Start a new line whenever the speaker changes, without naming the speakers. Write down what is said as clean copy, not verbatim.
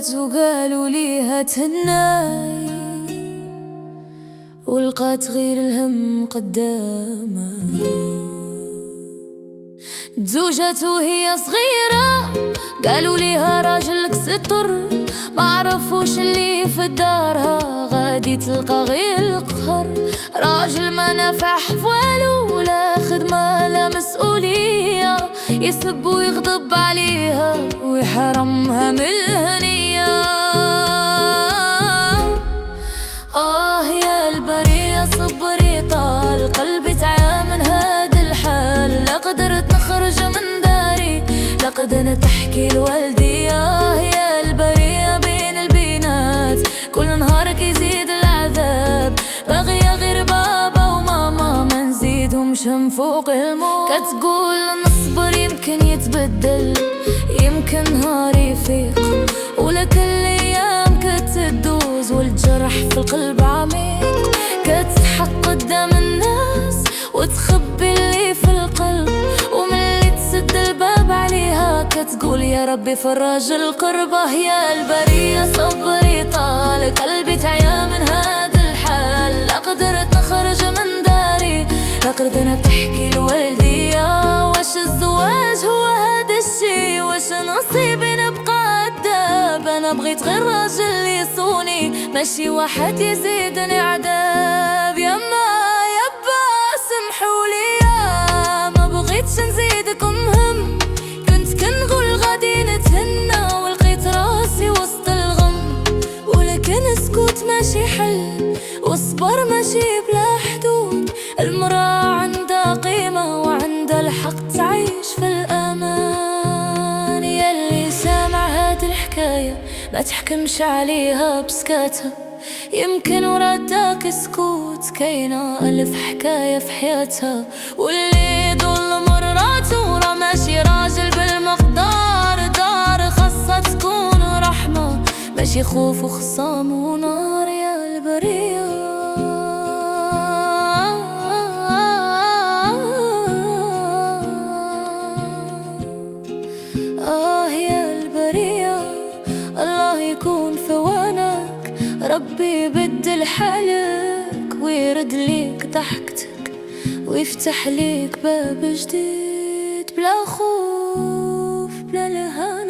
تزوجت وقالوا ليها تهناي، ولقات غير الهم قدامها. تزوجت وهي صغيرة، قالوا ليها راجلك ستر، ما عرفوش اللي في دارها غادي تلقى غير القهر. راجل ما نفع حوالو، لا خدمة لا مسؤولية، يسب ويغضب عليها ويحرمها من الهنية. يا البرية صبري، طال قلبي تعا من هاد الحال، لا قدرت نخرج من داري، لا قدرت تحكي لوالدي. يا البرية بين البينات، كل نهار كيزيد العذاب، باغية غير بابا وماما ما نزيدهمش من فوق الموت. كتقول نصبر يمكن يتبدل، يمكن نهار يفيق، ولكن الايام كتدوز والجرح في القلب عميق. كتضحك قدام الناس وتخبي اللي في القلب، وملي تسد الباب عليها كتقول يا ربي فرج الكربة. يا البرية صبري، طال قلبي تعيا من هذا الحال، لا قدرت نخرج من داري، لا قدرت تحكي لوالدي. واش الزواج هو هذا الشي؟ واش نصيبي نبقى عذاب؟ انا بغيت غير راجل يصوني، ماشي واحد يزيدني عذاب. يما يبا سمحولي، ما بغيتش نزيدكم هم، كنت كنقول غادي نتهنى، ولقيت راسي وسط الغم. ولكن سكوت ماشي حل، والصبر ماشي بلا حدود. المرأة عندها قيمة وعندها الحق تعيش في الأمان. ياللي سامع هاد الحكاية ما تحكمش عليها بسكاتها، يمكن ورا داك سكوت كاينة ألف حكاية في حياتها. واللي يضل مراته راه ماشي راجل بالمقدار، دار خاصها تكون رحمة ماشي خوف وخصام ونار. يا البرية يا البرية، الله يكون في وانك، ربي يبدل حالك ويرد ليك ضحكتك، ويفتح ليك باب جديد بلا خوف بلا لهان.